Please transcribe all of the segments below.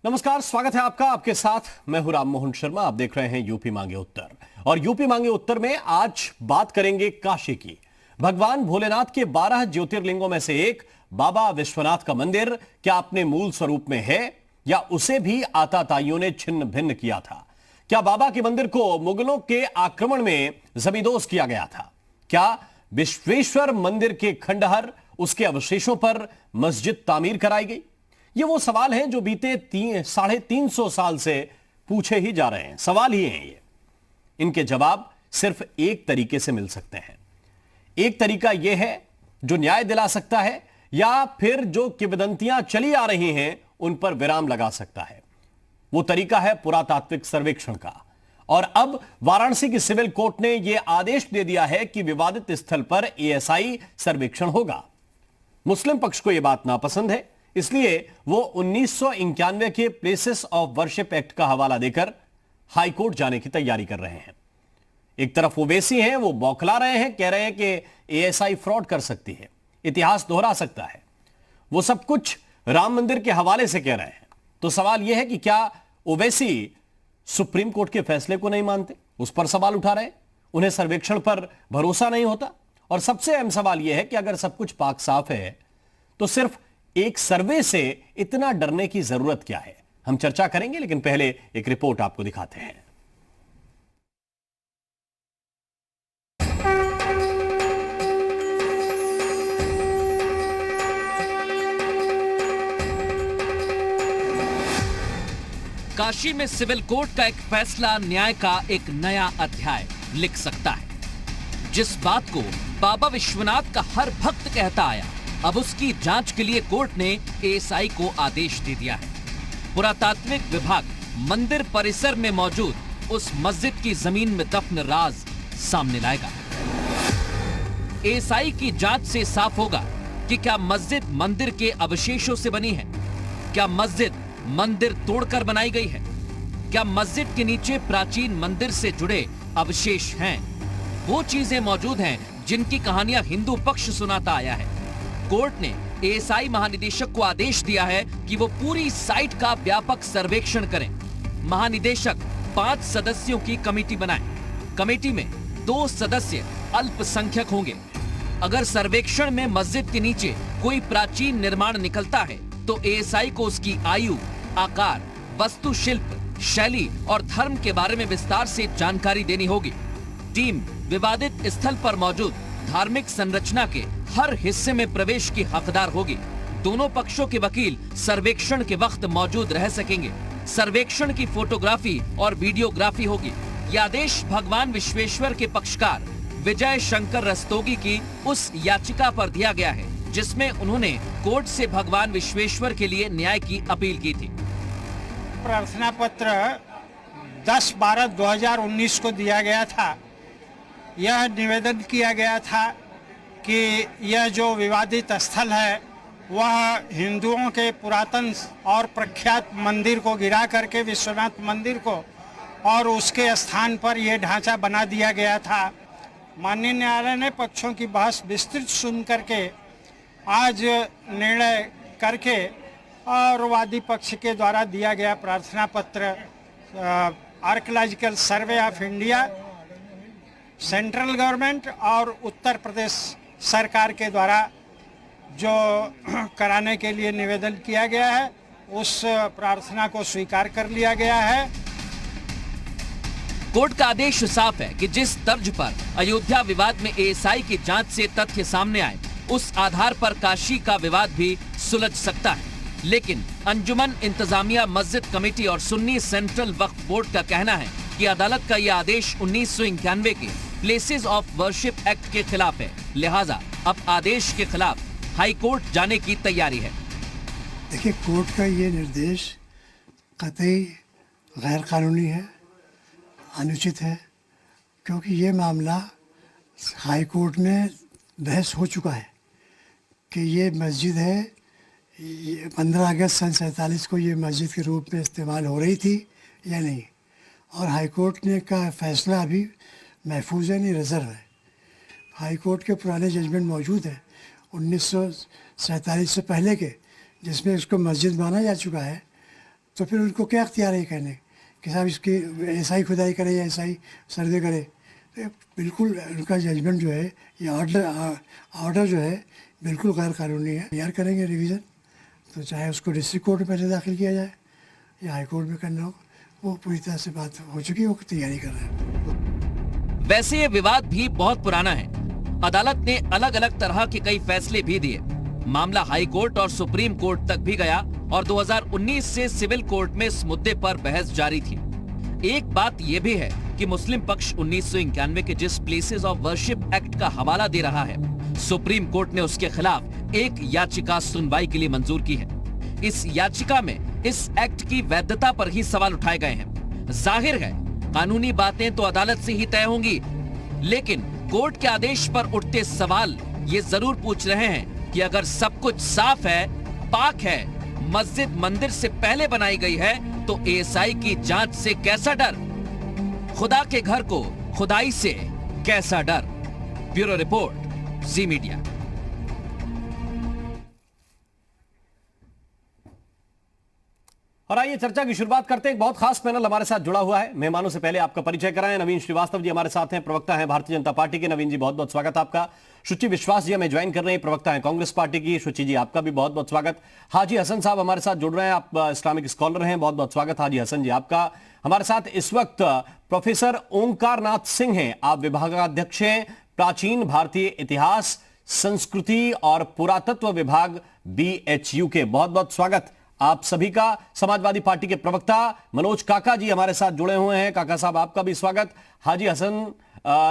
नमस्कार, स्वागत है आपका। आपके साथ मैं हूं राम मोहन शर्मा। आप देख रहे हैं यूपी मांगे उत्तर। और यूपी मांगे उत्तर में आज बात करेंगे काशी की। भगवान भोलेनाथ के 12 ज्योतिर्लिंगों में से एक बाबा विश्वनाथ का मंदिर क्या अपने मूल स्वरूप में है या उसे भी आताताइयों ने छिन्न भिन्न किया था? क्या बाबा के मंदिर को मुगलों के आक्रमण में जमींदोज किया गया था? क्या विश्वेश्वर मंदिर के खंडहर, उसके अवशेषों पर मस्जिद तामीर कराई गई? ये वो सवाल हैं जो बीते 350 साल से पूछे ही जा रहे हैं। सवाल ही हैं ये। इनके जवाब सिर्फ एक तरीके से मिल सकते हैं। एक तरीका यह है जो न्याय दिला सकता है, या फिर जो किंवदंतियां चली आ रही हैं उन पर विराम लगा सकता है। वो तरीका है पुरातात्विक सर्वेक्षण का। और अब वाराणसी की सिविल कोर्ट ने यह आदेश दे दिया है कि विवादित स्थल पर एएसआई सर्वेक्षण होगा। मुस्लिम पक्ष को यह बात नापसंद है, इसलिए वो 1991 के प्लेसेस ऑफ वर्शिप एक्ट का हवाला देकर हाईकोर्ट जाने की तैयारी कर रहे हैं। एक तरफ ओवैसी हैं, वो बौखला रहे हैं, कह रहे हैं कि एएसआई फ्रॉड कर सकती है, इतिहास दोहरा सकता है। वो सब कुछ राम मंदिर के हवाले से कह रहे हैं। तो सवाल यह है कि क्या ओवैसी सुप्रीम कोर्ट के फैसले को नहीं मानते? उस पर सवाल उठा रहे हैं। उन्हें सर्वेक्षण पर भरोसा नहीं होता। और सबसे अहम सवाल यह है कि अगर सब कुछ पाक साफ है तो सिर्फ एक सर्वे से इतना डरने की जरूरत क्या है? हम चर्चा करेंगे, लेकिन पहले एक रिपोर्ट आपको दिखाते हैं। काशी में सिविल कोर्ट का एक फैसला न्याय का एक नया अध्याय लिख सकता है। जिस बात को बाबा विश्वनाथ का हर भक्त कहता आया, अब उसकी जांच के लिए कोर्ट ने एएसआई को आदेश दे दिया है। पुरातात्विक विभाग मंदिर परिसर में मौजूद उस मस्जिद की जमीन में दफन राज सामने लाएगा। एएसआई की जांच से साफ होगा कि क्या मस्जिद मंदिर के अवशेषों से बनी है, क्या मस्जिद मंदिर तोड़कर बनाई गई है, क्या मस्जिद के नीचे प्राचीन मंदिर से जुड़े अवशेष हैं। वो चीजें मौजूद हैं जिनकी कहानियां हिंदू पक्ष सुनाता आया है। कोर्ट ने एएसआई महानिदेशक को आदेश दिया है कि वो पूरी साइट का व्यापक सर्वेक्षण करें। महानिदेशक 5 सदस्यों की कमेटी बनाए। कमेटी में 2 सदस्य अल्पसंख्यक होंगे। अगर सर्वेक्षण में मस्जिद के नीचे कोई प्राचीन निर्माण निकलता है तो एएसआई को उसकी आयु, आकार, वास्तुशिल्प, शैली और धर्म के बारे में विस्तार से जानकारी देनी होगी। टीम विवादित स्थल पर मौजूद धार्मिक संरचना के हर हिस्से में प्रवेश की हकदार होगी। दोनों पक्षों के वकील सर्वेक्षण के वक्त मौजूद रह सकेंगे। सर्वेक्षण की फोटोग्राफी और वीडियोग्राफी होगी। यह आदेश भगवान विश्वेश्वर के पक्षकार विजय शंकर रस्तोगी की उस याचिका पर दिया गया है जिसमें उन्होंने कोर्ट से भगवान विश्वेश्वर के लिए न्याय की अपील की थी। प्रार्थना पत्र 10/12/2019 को दिया गया था। यह निवेदन किया गया था कि यह जो विवादित स्थल है वह हिंदुओं के पुरातन और प्रख्यात मंदिर को गिरा करके विश्वनाथ मंदिर को और उसके स्थान पर यह ढांचा बना दिया गया था। माननीय न्यायालय ने पक्षों की बहस विस्तृत सुन करके आज निर्णय करके और वादी पक्ष के द्वारा दिया गया प्रार्थना पत्र archaeological survey of India, central government और उत्तर प्रदेश सरकार के द्वारा जो कराने के लिए निवेदन किया गया है उस प्रार्थना को स्वीकार कर लिया गया है। कोर्ट का आदेश साफ है कि जिस तर्ज पर अयोध्या विवाद में एएसआई की जांच से तथ्य सामने आए उस आधार पर काशी का विवाद भी सुलझ सकता है। लेकिन अंजुमन इंतजामिया मस्जिद कमेटी और सुन्नी सेंट्रल वक्फ बोर्ड का कहना है कि अदालत का यह आदेश 1991 के प्लेसेस ऑफ वर्शिप एक्ट के खिलाफ है। लिहाजा अब आदेश के खिलाफ हाई कोर्ट जाने की तैयारी है। देखिए, कोर्ट का ये निर्देश कतई गैर कानूनी है, अनुचित है, क्योंकि ये मामला हाई कोर्ट में बहस हो चुका है कि ये मस्जिद है, 15 अगस्त सन 47 को ये मस्जिद के रूप में इस्तेमाल हो रही थी या नहीं। और हाई कोर्ट ने का फैसला अभी महफूज है, नहीं रिजर्व है। हाई कोर्ट के पुराने जजमेंट मौजूद हैं 1947 से पहले के, जिसमें उसको मस्जिद माना जा चुका है। तो फिर उनको क्या अख्तियार है कहने कि साहब इसकी ऐसा ही खुदाई करे या ऐसा ही सर्वे करे। तो बिल्कुल उनका जजमेंट जो है, ये ऑर्डर जो है बिल्कुल गैर कानूनी है। तैयार करेंगे रिवीजन, तो चाहे उसको डिस्ट्रिक्ट कोर्ट में पहले दाखिल किया जाए या हाई कोर्ट में करना हो, वो पूरी तरह से बात हो चुकी है, वो तैयारी कर रहे हैं। वैसे ये विवाद भी बहुत पुराना है। अदालत ने अलग अलग तरह के कई फैसले भी दिए। मामला हाई कोर्ट और सुप्रीम कोर्ट तक भी गया और 2019 से सिविल कोर्ट में इस मुद्दे पर बहस जारी थी। एक बात यह भी है कि मुस्लिम पक्ष 1991 के जिस प्लेसेस ऑफ वर्शिप एक्ट का हवाला दे रहा है, सुप्रीम कोर्ट ने उसके खिलाफ एक याचिका सुनवाई के लिए मंजूर की है। इस याचिका में इस एक्ट की वैधता पर ही सवाल उठाए गए हैं। जाहिर है कानूनी बातें तो अदालत से ही तय होंगी, लेकिन कोर्ट के आदेश पर उठते सवाल ये जरूर पूछ रहे हैं कि अगर सब कुछ साफ है, पाक है, मस्जिद मंदिर से पहले बनाई गई है, तो एएसआई की जांच से कैसा डर? खुदा के घर को खुदाई से कैसा डर? ब्यूरो रिपोर्ट, जी मीडिया। और आइए चर्चा की शुरुआत करते हैं। एक बहुत खास पैनल हमारे साथ जुड़ा हुआ है। मेहमानों से पहले आपका परिचय कराएं। नवीन श्रीवास्तव जी हमारे साथ हैं, प्रवक्ता हैं भारतीय जनता पार्टी के। नवीन जी बहुत बहुत स्वागत आपका। शुचि विश्वास जी हमें ज्वाइन कर रहे हैं, प्रवक्ता हैं कांग्रेस पार्टी की। शुचि जी आपका भी बहुत बहुत स्वागत। हाजी हसन साहब हमारे साथ जुड़ रहे हैं, आप इस्लामिक स्कॉलर हैं, बहुत बहुत स्वागत हाजी हसन जी आपका। हमारे साथ इस वक्त प्रोफेसर ओंकार नाथ सिंह हैं, आप विभागाध्यक्ष हैं, प्राचीन भारतीय इतिहास, संस्कृति और पुरातत्व विभाग BHU के। बहुत बहुत स्वागत आप सभी का। समाजवादी पार्टी के प्रवक्ता मनोज काका जी हमारे साथ जुड़े हुए हैं, काका साहब आपका भी स्वागत। हाजी हसन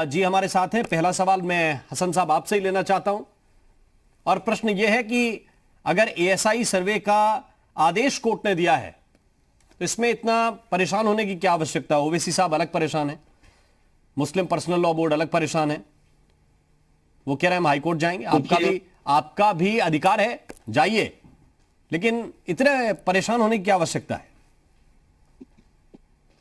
जी हमारे साथ हैं। पहला सवाल मैं हसन साहब आपसे ही लेना चाहता हूं, और प्रश्न यह है कि अगर ASI सर्वे का आदेश कोर्ट ने दिया है तो इसमें इतना परेशान होने की क्या आवश्यकता है? ओवैसी साहब अलग परेशान है, मुस्लिम पर्सनल लॉ बोर्ड अलग परेशान है, वो कह रहे हैं हम हाईकोर्ट जाएंगे। आपका भी अधिकार है, जाइए, लेकिन इतने परेशान होने की क्या आवश्यकता है?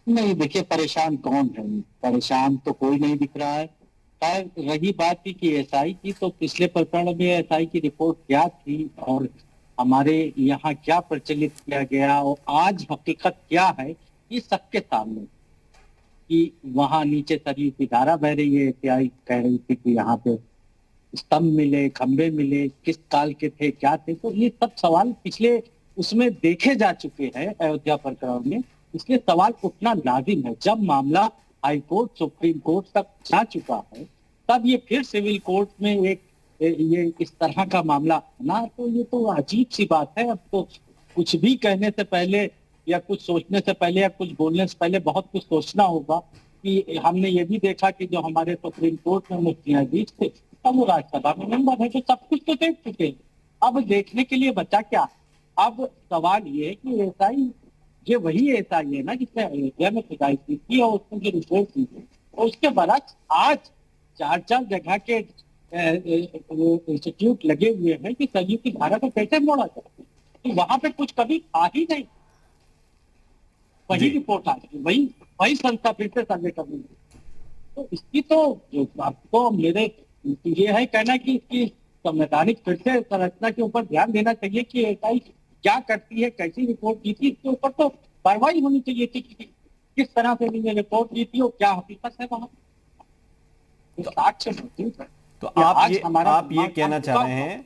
नहीं, देखिए परेशान कौन है? परेशान तो कोई नहीं दिख रहा है। खैर रही बात थी कि एसआई की, तो पिछले प्रकरण में एसआई की रिपोर्ट क्या थी और हमारे यहाँ क्या प्रचलित किया गया और आज हकीकत क्या है, ये सबके सामने कि वहां नीचे सरयू की धारा बह रही है। एसआई कह रही थी कि यहाँ पे स्तंभ मिले, खंबे मिले, किस काल के थे, क्या थे, तो ये सब सवाल पिछले उसमें देखे जा चुके हैं अयोध्या प्रकरण में। इसलिए सवाल उठना लाजिम है। जब मामला हाई कोर्ट, सुप्रीम कोर्ट तक जा चुका है, तब ये फिर सिविल कोर्ट में ये इस तरह का मामला ना, तो ये तो अजीब सी बात है। अब तो कुछ भी कहने से पहले या कुछ सोचने से पहले या कुछ बोलने से पहले बहुत कुछ सोचना होगा। कि हमने ये भी देखा कि जो हमारे सुप्रीम कोर्ट में मुख्य न्यायाधीश थे, अब वो राज्यसभा में मेंबर है, तो सब कुछ तो देख चुके हैं। अब देखने के लिए बचा क्या? अब सवाल ये है कि एसआई, ये वही एसआई है ना जिसने अयोध्या में खुदाई की थी और उसने जो रिपोर्ट दी थी, और उसके बरक्स आज 4 जगह के इंस्टीट्यूट लगे हुए हैं कि सरयू की धारा को कैसे मोड़ा जाए। तो वहां पे कुछ कभी आ ही नहीं, वही रिपोर्ट आ गई, वही संस्था फिर से सर्वे करनी। तो इसकी तो आपको मेरे ये है कहना कि इसकी संवैधानिक फिर से संरचना के ऊपर ध्यान देना चाहिए कि एसआई क्या करती है, कैसी रिपोर्ट दी थी, इसके ऊपर तो कार्रवाई होनी चाहिए थी कि किस तरह से उन्होंने रिपोर्ट दी थी और क्या हकीकत है वहां। तो आप ये कहना चाह रहे हैं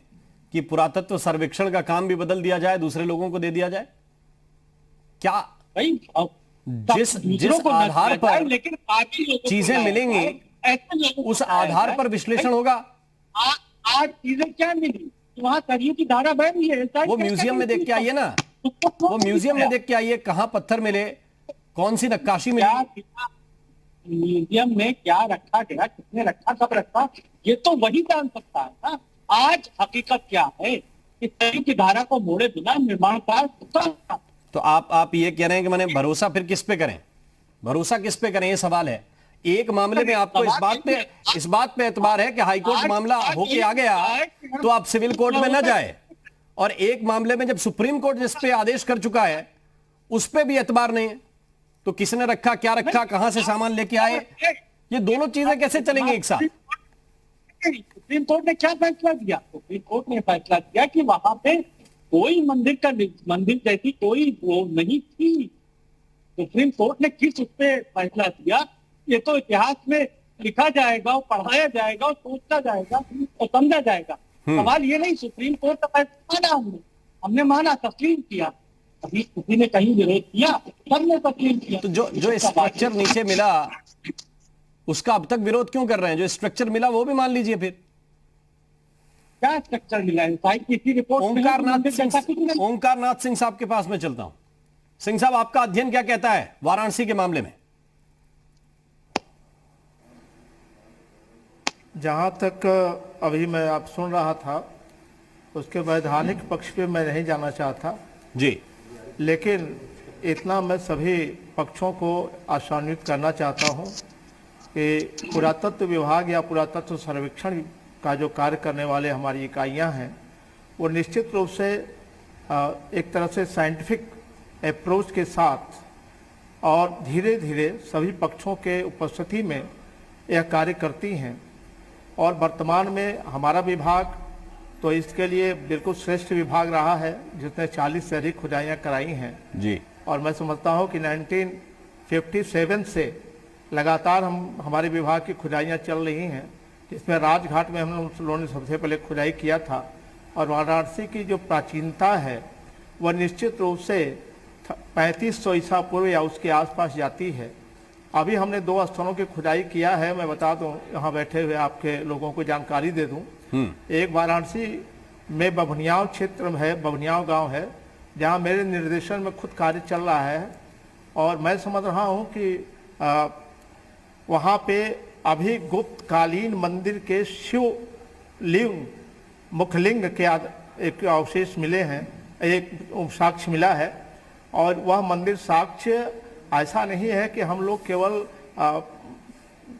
कि पुरातत्व सर्वेक्षण का काम भी बदल दिया जाए, दूसरे लोगों को दे दिया जाए क्या? भाई जिस आधार पर लेकिन चीजें मिलेंगी उस आधार पर विश्लेषण होगा। आज चीजें क्या मिली? वहां सरयू की धारा बह रही है, वो म्यूजियम में देख के आइए ना, वो म्यूजियम में देख के आइए, कहां पत्थर मिले, कौन सी नक्काशी मिली, म्यूजियम में क्या रखा गया, किसने रखा, कब रखा, ये तो वही जान सकता है ना। आज हकीकत क्या है कि सरयू की धारा को मोड़े बिना निर्माण कार्य। तो आप ये कह रहे हैं कि मैंने भरोसा फिर किस पे करें? भरोसा किस पे करें, ये सवाल है। एक मामले में आपको इस बात पे एतबार है कि हाईकोर्ट मामला होके आ गया तो आप सिविल कोर्ट में न जाए, और एक मामले में जब सुप्रीम कोर्ट जिस पे आदेश कर चुका है उस पे भी एतबार नहीं है, तो किसने रखा, क्या रखा, कहां से सामान लेके आए, ये दोनों चीजें कैसे चलेंगी एक साथ? सुप्रीम कोर्ट ने क्या फैसला दिया? सुप्रीम कोर्ट ने फैसला दिया कि वहां पे कोई मंदिर जैसी कोई वो नहीं थी। सुप्रीम कोर्ट ने किस उस पे फैसला किया, ये तो इतिहास में लिखा जाएगा और पढ़ाया जाएगा और सोचा जाएगा और समझा जाएगा। सवाल ये नहीं, सुप्रीम कोर्ट का फैसला माना, हमने माना, तस्लीम किया। अभी किसी ने कहीं विरोध किया, सबने तस्लीम किया। तो जो स्ट्रक्चर नीचे मिला उसका अब तक विरोध क्यों कर रहे हैं? जो स्ट्रक्चर मिला वो भी मान लीजिए फिर। क्या स्ट्रक्चर मिला है? किसी रिपोर्ट ओंकारनाथ सिंह साहब के पास में चलता हूं। सिंह साहब, आपका अध्ययन क्या कहता है वाराणसी के मामले में? जहाँ तक अभी मैं आप सुन रहा था उसके वैधानिक पक्ष पे मैं नहीं जाना चाहता जी, लेकिन इतना मैं सभी पक्षों को आशान्वित करना चाहता हूँ कि पुरातत्व विभाग या पुरातत्व सर्वेक्षण का जो कार्य करने वाले हमारी इकाइयाँ हैं वो निश्चित रूप से एक तरह से साइंटिफिक अप्रोच के साथ और धीरे धीरे सभी पक्षों के उपस्थिति में यह कार्य करती हैं। और वर्तमान में हमारा विभाग तो इसके लिए बिल्कुल श्रेष्ठ विभाग रहा है, जिसने 40 से अधिक खुदाइयाँ कराई हैं जी। और मैं समझता हूँ कि 1957 से लगातार हमारे विभाग की खुदाइयाँ चल रही हैं, जिसमें राजघाट में हम लोगों ने सबसे पहले खुदाई किया था। और वाराणसी की जो प्राचीनता है वह निश्चित रूप से 3500 ईसा पूर्व या उसके आसपास जाती है। अभी हमने 2 स्थलों की खुदाई किया है, मैं बता दूं, यहाँ बैठे हुए आपके लोगों को जानकारी दे दूं। एक वाराणसी में बभनियाव क्षेत्र है, बभनियाव गांव है, जहाँ मेरे निर्देशन में खुद कार्य चल रहा है। और मैं समझ रहा हूँ कि वहाँ पे अभी गुप्त कालीन मंदिर के शिवलिंग मुखलिंग के एक अवशेष मिले हैं, एक साक्ष्य मिला है। और वह मंदिर साक्ष्य ऐसा नहीं है कि हम लोग केवल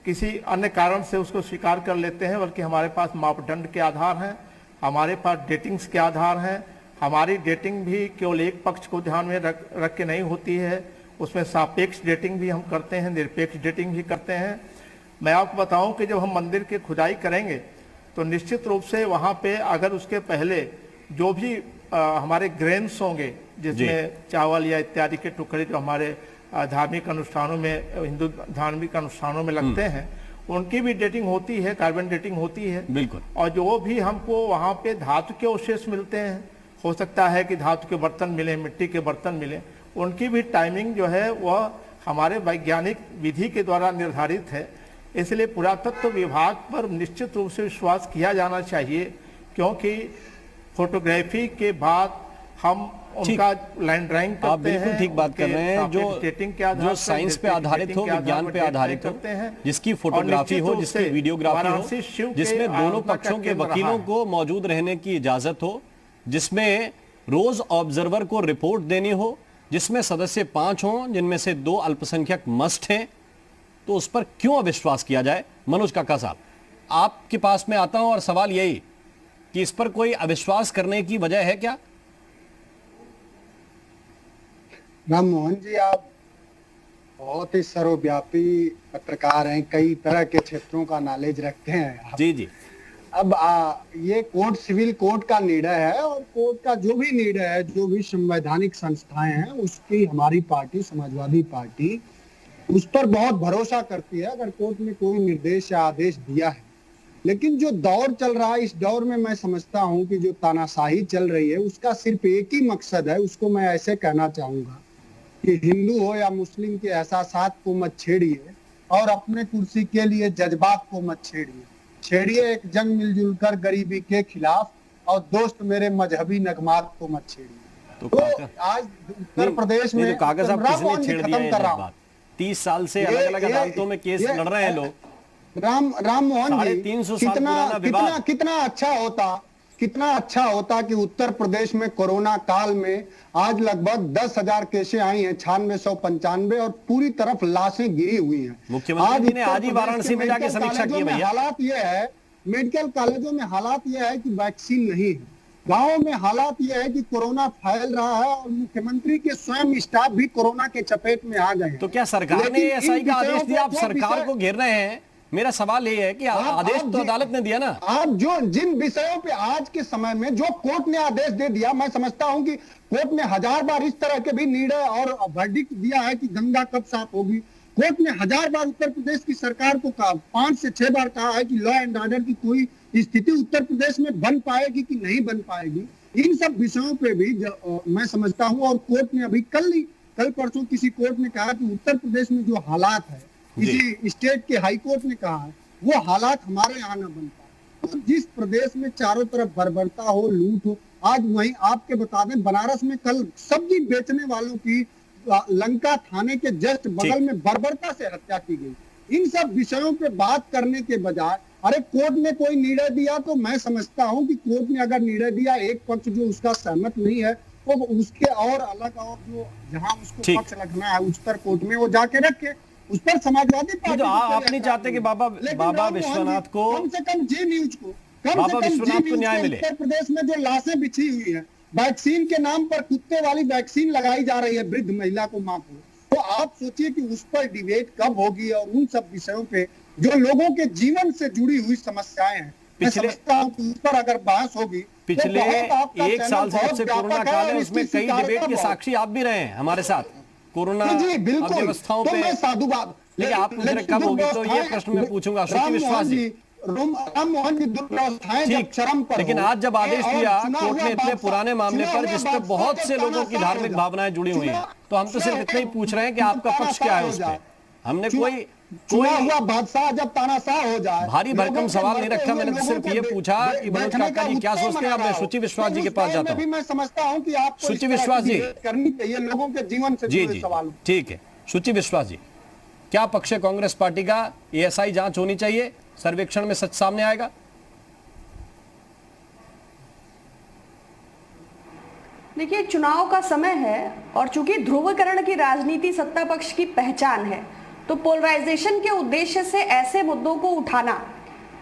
किसी अन्य कारण से उसको स्वीकार कर लेते हैं, बल्कि हमारे पास मापदंड के आधार हैं, हमारे पास डेटिंग्स के आधार हैं। हमारी डेटिंग भी केवल एक पक्ष को ध्यान में रख के नहीं होती है, उसमें सापेक्ष डेटिंग भी हम करते हैं, निरपेक्ष डेटिंग भी करते हैं। मैं आपको बताऊं कि जब हम मंदिर की खुदाई करेंगे तो निश्चित रूप से वहाँ पे अगर उसके पहले जो भी हमारे ग्रेन्स होंगे, जिसमें चावल या इत्यादि के टुकड़े जो हमारे धार्मिक अनुष्ठानों में, हिंदू धार्मिक अनुष्ठानों में लगते हैं, उनकी भी डेटिंग होती है, कार्बन डेटिंग होती है। बिल्कुल। और जो भी हमको वहाँ पे धातु के अवशेष मिलते हैं, हो सकता है कि धातु के बर्तन मिले, मिट्टी के बर्तन मिले, उनकी भी टाइमिंग जो है वह हमारे वैज्ञानिक विधि के द्वारा निर्धारित है। इसलिए पुरातत्व विभाग पर निश्चित रूप से विश्वास किया जाना चाहिए, क्योंकि फोटोग्राफी के बाद हम उनका लाइन ड्राइंग करते हैं। आप बिल्कुल ठीक बात कर रहे हैं। जो साइंस पे आधारित हो, विज्ञान पे आधारित हो, जिसकी फोटोग्राफी हो, जिसकी वीडियोग्राफी हो, जिसमें दोनों पक्षों के वकीलों को मौजूद रहने की इजाजत हो, जिसमें रोज ऑब्जर्वर को रिपोर्ट देनी हो, जिसमें सदस्य 5 हों, जिनमें से 2 अल्पसंख्यक मस्ट हैं, तो उस पर क्यों अविश्वास किया जाए? मनोज काका साहब, आपके पास में आता हूं और सवाल यही कि इस पर कोई अविश्वास करने की वजह है क्या? राम मोहन जी, आप बहुत ही सर्वव्यापी पत्रकार हैं, कई तरह के क्षेत्रों का नॉलेज रखते हैं। जी जी। अब ये कोर्ट सिविल कोर्ट का निर्णय है, और कोर्ट का जो भी निर्णय है, जो भी संवैधानिक संस्थाएं हैं, उसकी हमारी पार्टी समाजवादी पार्टी उस पर बहुत भरोसा करती है, अगर कोर्ट ने कोई निर्देश या आदेश दिया है। लेकिन जो दौर चल रहा है, इस दौर में मैं समझता हूं कि जो तानाशाही चल रही है उसका सिर्फ एक ही मकसद है। उसको मैं ऐसे कहना चाहूंगा कि हिंदू हो या मुस्लिम के एहसासात को मत छेड़िए, और अपने कुर्सी के लिए जज्बात को मत छेड़िए एक जंग मिलजुल कर गरीबी के खिलाफ, और दोस्त मेरे मजहबी नगमात को मत छेड़िए। तो आज उत्तर प्रदेश में कागज साहब किसने छेड़ दिया है जज्बात? 30 साल से अलग अलग अदालतों में केस लड़ रहे हैं लोग। राम मोहन जी, कितना अच्छा होता कि उत्तर प्रदेश में कोरोना काल में आज लगभग 10,000 केसें आई हैं, 9695, और पूरी तरफ लाशें गिरी हुई हैं। मुख्यमंत्री जी ने आज ही वाराणसी में जाके समीक्षा की भैया। हालात ये है, मेडिकल कॉलेजों में हालात ये है कि वैक्सीन नहीं है, गाँव में हालात ये है कि कोरोना फैल रहा है, और मुख्यमंत्री के स्वयं स्टाफ भी कोरोना के चपेट में आ गए हैं। तो क्या सरकार ने एसआई का आदेश दिया? आप सरकार को घेर रहे हैं मेरा सवाल ये है कि आदेश तो अदालत ने दिया ना। आप जो जिन विषयों पे आज के समय में जो कोर्ट ने आदेश दे दिया, मैं समझता हूं कि कोर्ट ने 1000 बार इस तरह के भी निर्णय और वर्डिक्ट दिया है कि गंगा कब साफ होगी। कोर्ट ने 1000 बार उत्तर प्रदेश की सरकार को कहा, 5 से 6 बार कहा है कि लॉ एंड ऑर्डर की कोई स्थिति उत्तर प्रदेश में बन पाएगी कि नहीं बन पाएगी। इन सब विषयों पे भी मैं समझता हूं, और कोर्ट ने अभी कल परसों किसी कोर्ट ने कहा कि उत्तर प्रदेश में जो हालात है, किसी स्टेट के हाई कोर्ट ने कहा है, वो हालात हमारे यहाँ न बन पाए। तो जिस प्रदेश में चारों तरफ बर्बरता हो, लूट हो, आज वहीं आपके बता दें बनारस में कल सब्जी बेचने वालों की लंका थाने के जस्ट बगल में बर्बरता से हत्या की गई। इन सब विषयों पे बात करने के बजाय अरे कोर्ट ने कोई निर्णय दिया, तो मैं समझता हूं कि कोर्ट ने अगर निर्णय दिया, एक पक्ष जो उसका सहमत नहीं है तो उसके और अलग और जो जहां उसको पक्ष रखना है उत्तर कोर्ट में वो जाके रखे। उस पर समाजवादी पार्टी आप नहीं चाहते कि बाबा विश्वनाथ को कम से कम जी न्यूज को बाबा विश्वनाथ को न्याय मिले। उत्तर प्रदेश में जो लाशें बिछी हुई है, वैक्सीन के नाम पर कुत्ते वाली वैक्सीन लगाई जा रही है वृद्ध महिला को, मां को, तो आप सोचिए कि उस पर डिबेट कब होगी। और उन सब विषयों पे जो लोगों के जीवन से जुड़ी हुई समस्याएं हैं, मैं समझता हूं कि उस पर अगर बहस होगी। पिछले 1 साल से जब से कोरोना काल है उसमें कई डिबेट के साक्षी आप भी रहे हैं हमारे साथ, कोरोना अव्यवस्थाओं पे। मैं साधुवाद, लेकिन आप पूछ रहे कब होगी, तो ये प्रश्न मैं पूछूंगा श्रुति विश्वास जी। राम मोहन जी दुर्व्यवस्थाएं जब चरम पर, लेकिन आज जब आदेश दिया कोर्ट ने इतने पुराने मामले पर जिस पर बहुत से लोगों की धार्मिक भावनाएं जुड़ी हुई हैं, तो हम तो सिर्फ इतना ही पूछ रहे हैं कि आपका पक्ष क्या है उस पर। हमने कोई हुआ बादशाह जब तानाशाह हो जाए, भारी भरकम सवाल नहीं रखा। मैंने तो सिर्फ ये पूछा कि मनोज काका जी क्या सोचते हैं। अब मैं शुचि विश्वास जी के पास जाता हूँ। मैं समझता हूँ कि आप शुचि विश्वास जी करनी चाहिए लोगों के जीवन से जुड़े सवाल। ठीक है, शुचि विश्वास जी, क्या पक्ष है कांग्रेस पार्टी का? एएसआई जांच होनी चाहिए, सर्वेक्षण में सच सामने आएगा। देखिए, चुनाव का समय है और चूंकि ध्रुवीकरण की राजनीति सत्ता पक्ष की पहचान है, तो पोलराइजेशन के उद्देश्य से ऐसे मुद्दों को उठाना,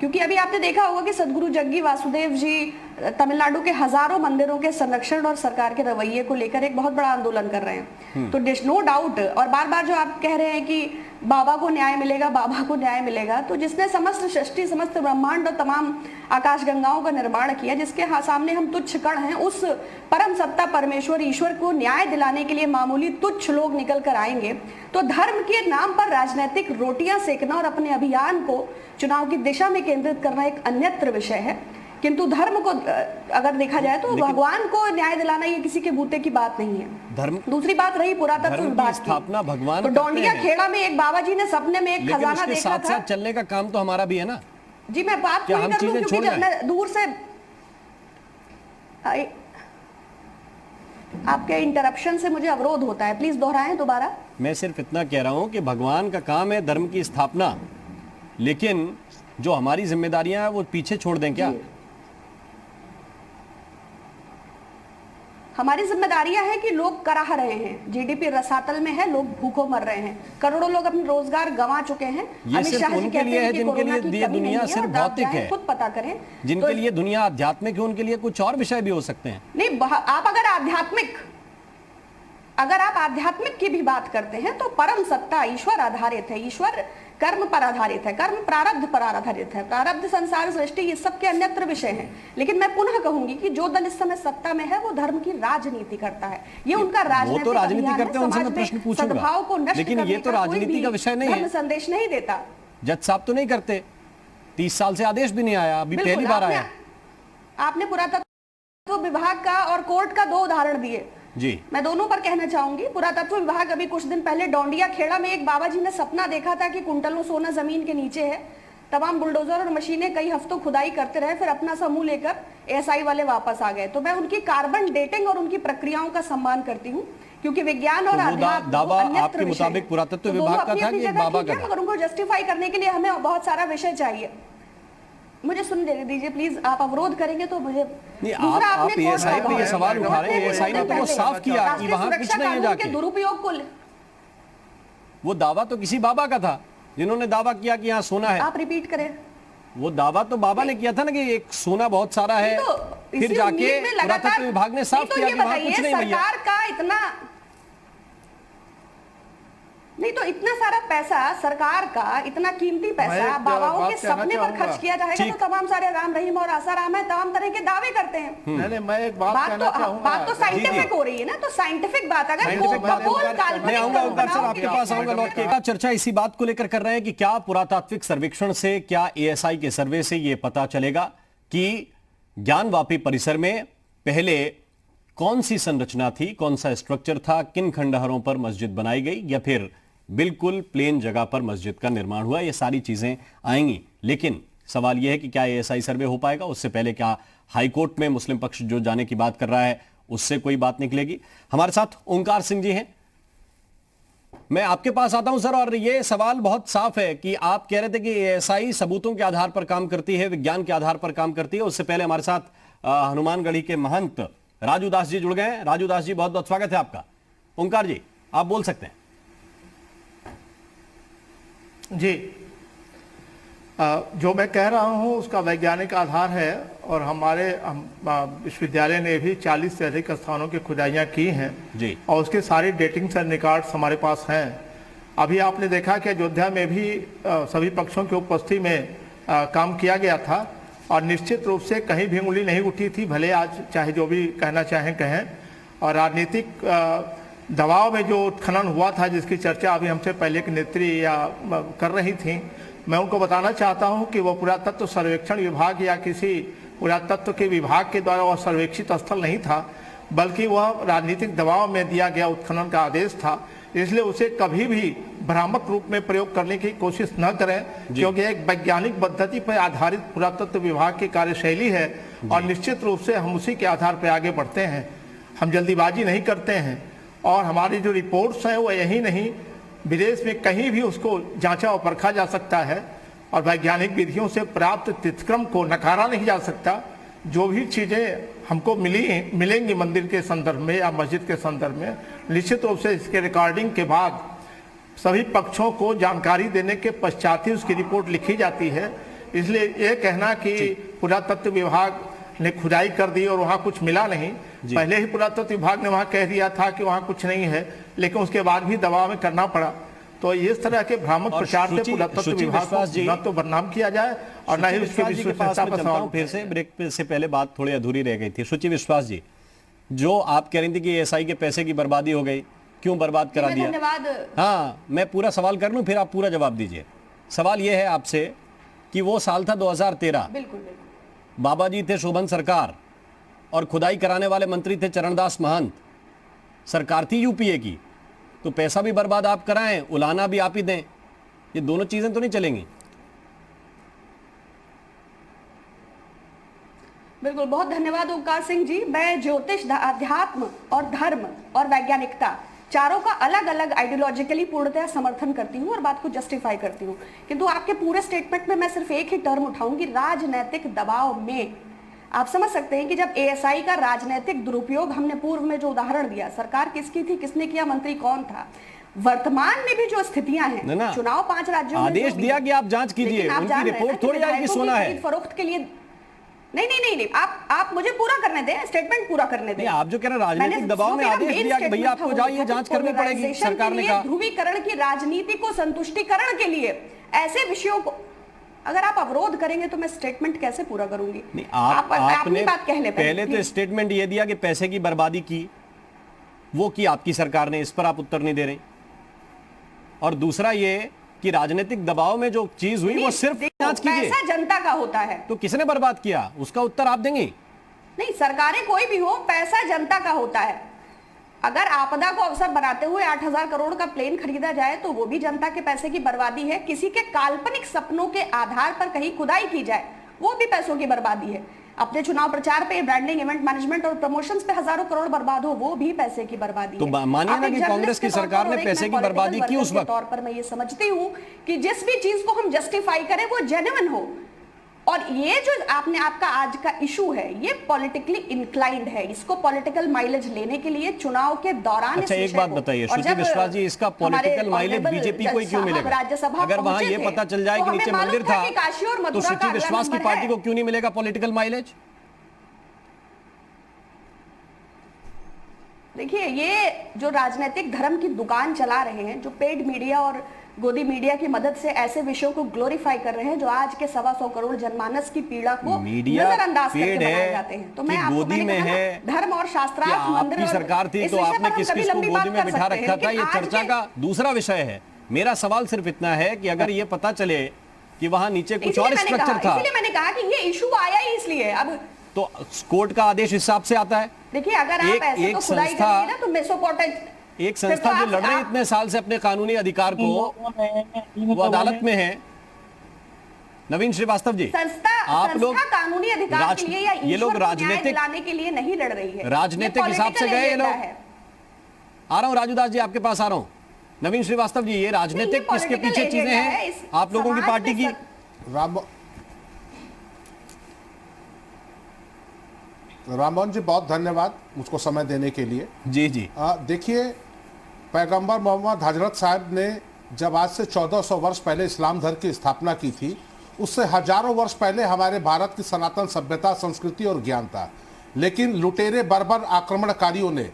क्योंकि अभी आपने देखा होगा कि सदगुरु जग्गी वासुदेव जी तमिलनाडु के हजारों मंदिरों के संरक्षण और सरकार के रवैये को लेकर एक बहुत बड़ा आंदोलन कर रहे हैं। तो नो डाउट, और बार बार जो आप कह रहे हैं कि बाबा को न्याय मिलेगा, बाबा को न्याय मिलेगा, तो जिसने समस्त सृष्टि, समस्त ब्रह्मांड और तमाम आकाश गंगाओं का निर्माण किया, जिसके सामने हम तुच्छ कण हैं, उस परम सत्ता परमेश्वर ईश्वर को न्याय दिलाने के लिए मामूली तुच्छ लोग निकल कर आएंगे, तो धर्म के नाम पर राजनीतिक रोटियां सेकना और अपने अभियान को चुनाव की दिशा में केंद्रित करना एक अन्यत्र विषय है। किंतु धर्म को अगर देखा जाए तो भगवान को न्याय दिलाना ये किसी के बूते की बात नहीं है। धर्म, दूसरी बात रही पुरातत्व विभाग की स्थापना भगवान, तो डोंडिया खेड़ा में एक बाबा जी ने सपने में एक खजाना देखा साथ था। साथ चलने का काम तो हमारा भी है ना जी। मैं बात पूरी कर लूं क्योंकि मैं दूर से आपके इंटरप्शन से मुझे अवरोध होता है, प्लीज दोहराएं दोबारा। मैं सिर्फ इतना कह रहा हूं कि भगवान का काम है धर्म की स्थापना, लेकिन जो हमारी जिम्मेदारियां हैं वो पीछे छोड़ दें क्या? हमारी जिम्मेदारियां हैं कि लोग कराह रहे हैं, जीडीपी रसातल में है, लोग भूखों मर रहे हैं, करोड़ों लोग अपने रोजगार गंवा चुके हैं। ये सिर्फ उनके लिए है जिनके लिए दुनिया सिर्फ भौतिक है, खुद पता करें। जिनके लिए दुनिया आध्यात्मिक है उनके लिए कुछ और विषय भी हो सकते हैं। नहीं, आप अगर आप आध्यात्मिक की भी बात करते हैं तो परम सत्ता ईश्वर आधारित है, ईश्वर कर्म पर आधारित है, कर्म प्रारब्ध पर आधारित है, प्रारब्ध संसार सृष्टि ये सब के अन्यत्र विषय हैं। लेकिन मैं पुनः कहूंगी कि जो दल इस समय सत्ता में है वो धर्म की राजनीति करता है, ये उनका राजनीति, वो तो राजनीति करते हैं, उनसे मैं प्रश्न पूछूंगा, लेकिन ये तो राजनीति का विषय नहीं है, संदेश नहीं देता। जज साहब तो नहीं करते, 30 साल से आदेश भी नहीं आया, अभी पहली बार आया। आपने पुरातत्व विभाग का और कोर्ट का 2 उदाहरण दिए जी, मैं दोनों पर कहना चाहूंगी। पुरातत्व विभाग अभी कुछ दिन पहले डोंडिया खेड़ा में एक बाबा जी ने सपना देखा था कि कुंटलों सोना जमीन के नीचे है। तमाम बुलडोजर और मशीनें कई हफ्तों खुदाई करते रहे, फिर अपना समूह लेकर एएसआई वाले वापस आ गए। तो मैं उनकी कार्बन डेटिंग और उनकी प्रक्रियाओं का सम्मान करती हूँ, क्योंकि विज्ञान और अध्यात्म दावा आपके मुताबिक पुरातत्व विभाग का था कि बाबा का था, मगर उनको जस्टिफाई करने के लिए हमें बहुत सारा विषय चाहिए। मुझे सुन दीजिए प्लीज, आप अवरोध करेंगे तो मुझे नहीं। आप एएसआई पे ये सवाल उठा रहे हैं, एएसआई ने तो वो साफ किया कि वहां कुछ नहीं है जाके दुरुपयोग को। वो दावा तो किसी बाबा का था जिन्होंने दावा किया कि यहाँ सोना है। आप रिपीट करें। वो दावा तो बाबा ने किया था ना कि एक सोना बहुत सारा है, फिर जाके पुरातत्व विभाग ने साफ किया कि वहां कुछ नहीं है। सरकार का इतना नहीं तो इतना सारा पैसा सरकार का, इतना कीमती पैसा बाबाओं के सपने पर खर्च किया जाएगा तो तमाम सारे राम रहीम और आसाराम है, तमाम तरह के दावे करते हैं। नहीं, मैं एक बात कहना चाहूंगा। बात तो साइंटिफिक हो रही है ना, तो साइंटिफिक बात अगर मैं आऊंगा सर आपके पास आऊंगा लौट के। चर्चा इसी बात को लेकर कर रहे हैं कि क्या पुरातात्विक सर्वेक्षण से, क्या एएसआई के सर्वे से यह पता चलेगा कि ज्ञानवापी परिसर में पहले कौन सी संरचना थी, कौन सा स्ट्रक्चर था, किन खंडहरों पर मस्जिद बनाई गई, या फिर बिल्कुल प्लेन जगह पर मस्जिद का निर्माण हुआ। ये सारी चीजें आएंगी, लेकिन सवाल यह है कि क्या एएसआई सर्वे हो पाएगा। उससे पहले क्या हाईकोर्ट में मुस्लिम पक्ष जो जाने की बात कर रहा है उससे कोई बात निकलेगी। हमारे साथ ओंकार सिंह जी हैं, मैं आपके पास आता हूं सर। और ये सवाल बहुत साफ है कि आप कह रहे थे कि एएसआई सबूतों के आधार पर काम करती है, विज्ञान के आधार पर काम करती है। उससे पहले हमारे साथ हनुमानगढ़ी के महंत राजू दास जी जुड़ गए हैं। राजू दास जी, बहुत बहुत स्वागत है आपका। ओंकार जी, आप बोल सकते हैं जी। जो मैं कह रहा हूं उसका वैज्ञानिक आधार है, और हमारे विश्वविद्यालय ने भी 40 से अधिक स्थानों की खुदाइयां की हैं जी, और उसके सारी डेटिंग्स एंड रिकॉर्ड्स हमारे पास हैं। अभी आपने देखा कि अयोध्या में भी सभी पक्षों की उपस्थिति में काम किया गया था, और निश्चित रूप से कहीं भी उंगली नहीं उठी थी, भले आज चाहे जो भी कहना चाहें कहें। और राजनीतिक दबाव में जो उत्खनन हुआ था, जिसकी चर्चा अभी हमसे पहले की नेत्री या कर रही थी, मैं उनको बताना चाहता हूं कि वो पुरातत्व सर्वेक्षण विभाग या किसी पुरातत्व के विभाग के द्वारा वह सर्वेक्षित स्थल नहीं था, बल्कि वह राजनीतिक दबाव में दिया गया उत्खनन का आदेश था। इसलिए उसे कभी भी भ्रामक रूप में प्रयोग करने की कोशिश न करें, क्योंकि एक वैज्ञानिक पद्धति पर आधारित पुरातत्व विभाग की कार्यशैली है, और निश्चित रूप से हम उसी के आधार पर आगे बढ़ते हैं। हम जल्दीबाजी नहीं करते हैं, और हमारी जो रिपोर्ट्स हैं वो यही नहीं, विदेश में कहीं भी उसको जांचा और परखा जा सकता है, और वैज्ञानिक विधियों से प्राप्त तिथक्रम को नकारा नहीं जा सकता। जो भी चीज़ें हमको मिलेंगी मंदिर के संदर्भ में या मस्जिद के संदर्भ में, निश्चित रूप से इसके रिकॉर्डिंग के बाद सभी पक्षों को जानकारी देने के पश्चात ही उसकी रिपोर्ट लिखी जाती है। इसलिए ये कहना कि पुरातत्व विभाग ने खुदाई कर दी और वहाँ कुछ मिला नहीं, पहले ही पुरातत्व विभाग ने वहाँ कह दिया था कि वहाँ कुछ नहीं है, लेकिन उसके बाद भी दबाव में करना पड़ा। तो इस तरह के भ्रामक प्रचार से पुरातत्व विभाग को न तो बदनाम किया जाए और न ही उसके विश्वसनीयता पर सवाल। फिर से ब्रेक से पहले बात थोड़ी अधूरी रह गई थी। शुचि विश्वास जी, जो आप कह रही थी कि एएसआई के पैसे की बर्बादी हो गई, क्यों बर्बाद करा दिया? धन्यवाद। हाँ, मैं पूरा सवाल कर लूं, फिर आप पूरा जवाब दीजिए। सवाल यह है आपसे कि वो साल था 2013, बिल्कुल बाबा जी थे शोभन सरकार और खुदाई कराने वाले मंत्री थे चरणदास महंत, सरकार थी यूपीए की, तो पैसा भी बर्बाद आप कराएं, उलाना भी आप ही दें, ये दोनों चीजें तो नहीं चलेंगी। बिल्कुल, बहुत धन्यवाद ओंकार सिंह जी। मैं ज्योतिष, अध्यात्म और धर्म और वैज्ञानिकता चारों का अलग अलग आइडियोलॉजिकली पूर्णतः समर्थन करती हूँ और बात को जस्टिफाई करती हूँ, किंतु आपके पूरे स्टेटमेंट में मैं सिर्फ एक ही टर्म उठाऊंगी, राजनैतिक दबाव में। आप समझ सकते हैं कि जब एएसआई का राजनीतिक दुरुपयोग, हमने पूर्व में जो उदाहरण दिया, सरकार किसकी थी, किसने किया, मंत्री कौन था, वर्तमान में भी जो स्थितियां हैं, चुनाव 5 राज्यों में आदेश दिया कि आप जांच कीजिए, उनकी रिपोर्ट थोड़ी आएगी, सोना है फरोख्त के लिए। नहीं, आप मुझे पूरा करने दें, स्टेटमेंट पूरा करने दें। आप जो कह रहे हैं राजनीतिक दबाव में आदेश दिया कि भैया आपको जाइए जांच करनी पड़ेगी, सरकार ने कहा। ध्रुवीकरण की राजनीति को संतुष्टिकरण के लिए ऐसे विषयों को अगर आप अवरोध करेंगे तो मैं स्टेटमेंट कैसे पूरा करूंगी? नहीं, आपने बात कह ले पहले तो स्टेटमेंट ये दिया कि पैसे की बर्बादी की, वो की आपकी सरकार ने, इस पर आप उत्तर नहीं दे रही। और दूसरा ये कि राजनीतिक दबाव में जो चीज हुई वो सिर्फ जांच कीजिए। पैसा जनता का होता है, तो किसने बर्बाद किया उसका उत्तर आप देंगे? नहीं, सरकारें कोई भी हो, पैसा जनता का होता है। अगर आपदा को अवसर बनाते हुए 8,000 करोड़ का प्लेन खरीदा जाए तो वो भी जनता के पैसे की बर्बादी है। किसी के काल्पनिक सपनों के आधार पर कहीं खुदाई की जाए वो भी पैसों की बर्बादी है। अपने चुनाव प्रचार पे, ब्रांडिंग, इवेंट मैनेजमेंट और प्रमोशंस पे हजारों करोड़ बर्बाद हो, वो भी पैसे की बर्बादी तो है। मानिए ना कि कांग्रेस की सरकार ने पैसे की बर्बादी की उस वक्त। तौर पर मैं ये समझती हूँ कि जिस भी चीज को हम जस्टिफाई करें वो जेन्युइन हो। और ये जो आपका आज का इशू है, ये पॉलिटिकली इंक्लाइंड है। इसको पॉलिटिकल माइलेज लेने के लिए चुनाव के दौरान अच्छा एक बात बताइए शुचि विश्वास जी, इसका पॉलिटिकल माइलेज बीजेपी को ही क्यों मिलेगा? राज्यसभा अगर वहां ये पता चल जाए कि नीचे मंदिर था तो शुचि विश्वास की पार्टी को क्यों नहीं मिलेगा पॉलिटिकल माइलेज? देखिए, ये जो राजनीतिक धर्म की दुकान चला रहे हैं, जो पेड मीडिया और गोदी मीडिया की मदद से ऐसे विषयों को ग्लोरीफाई कर रहे हैं जो आज के 125 करोड़ जनमानस की पीड़ा को नजरअंदाज करके बनाए जाते हैं। तो मैं आपको गोदी में है धर्म और शास्त्रार्थ मंदिर आपकी सरकार थी तो आपने किस किस को गोदी में बिठा रखा था, ये चर्चा का दूसरा विषय है। मेरा सवाल सिर्फ इतना है कि अगर ये पता चले कि वहां नीचे कुछ और स्ट्रक्चर था, इसलिए मैंने कहा कि ये इशू आया ही इसलिए। अब तो कोर्ट का आदेश हिसाब से आता है। देखिए, अगर आप ऐसे तो खुदाई करेंगे ना तो मेसोपोटामिया, एक संस्था जो लड़ रही इतने साल से अपने कानूनी अधिकार को, वो अदालत में है। नवीन श्रीवास्तव जी, आप लोग कानूनी अधिकार के लिए या ये लोग राजनीतिक दिलाने के लिए नहीं लड़ रही है, राजनीतिक हिसाब से गए ये लोग। आ रहा हूं राजूदास जी, आपके पास आ रहा हूं। नवीन श्रीवास्तव जी, ये राजनीतिक किसके पीछे चीजें हैं आप लोगों की पार्टी की? राममोहन जी, बहुत धन्यवाद मुझको समय देने के लिए। जी जी। देखिए, पैगंबर मोहम्मद हजरत साहब ने जब आज से 1400 वर्ष पहले इस्लाम धर्म की स्थापना की थी, उससे हजारों वर्ष पहले हमारे भारत की सनातन सभ्यता, संस्कृति और ज्ञान था। लेकिन लुटेरे बर्बर आक्रमणकारियों ने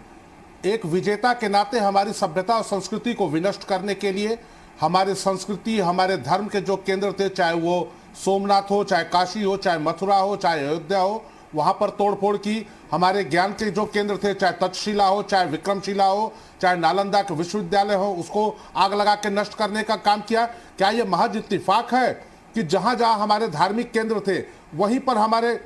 एक विजेता के नाते हमारी सभ्यता और संस्कृति को विनष्ट करने के लिए हमारे संस्कृति, हमारे धर्म के जो केंद्र थे, चाहे वो सोमनाथ हो, चाहे काशी हो, चाहे मथुरा हो, चाहे अयोध्या हो, वहां पर तोड़फोड़ की। हमारे ज्ञान के जो केंद्र थे, चाहे तक्षशिला हो, चाहे विक्रमशिला हो, चाहे नालंदा के विश्वविद्यालय हो, उसको आग लगा के नष्ट करने का काम किया। क्या ये महज इत्तेफाक है कि जहां जहां हमारे धार्मिक केंद्र थे वहीं पर हमारे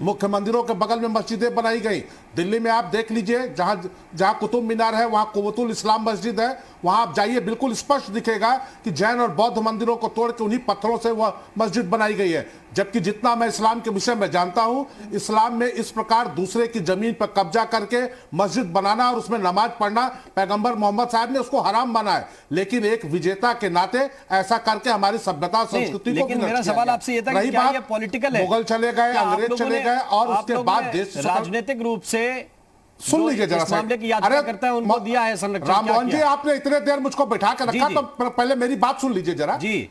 मुख्य मंदिरों के बगल में मस्जिदें बनाई गई? दिल्ली में आप देख लीजिए, जहां जहां कुतुब मीनार है वहां कुवतुल इस्लाम मस्जिद है, वहां आप जाइए बिल्कुल स्पष्ट दिखेगा कि जैन और बौद्ध मंदिरों को तोड़ के उन्हीं पत्थरों से वह मस्जिद बनाई गई है। जबकि जितना मैं इस्लाम के विषय में जानता हूं, इस्लाम में इस प्रकार दूसरे की जमीन पर कब्जा करके मस्जिद बनाना और उसमें नमाज पढ़ना, पैगंबर मोहम्मद साहब ने उसको हराम माना है। लेकिन एक विजेता के नाते ऐसा करके हमारी सभ्यता संस्कृति को, लेकिन मेरा सवाल आपसे ये था कि क्या ये पॉलिटिकल है? मुगल चले गए, अंग्रेज चले गए और उसके बाद देश राजनीतिक रूप से, सुन लीजिए जरा सा, अरे करता है उनको दिया है संरक्षण। राममोहन जी, आपने इतने देर मुझको बैठा के रखा, तो पहले मेरी बात सुन लीजिए जरा जी।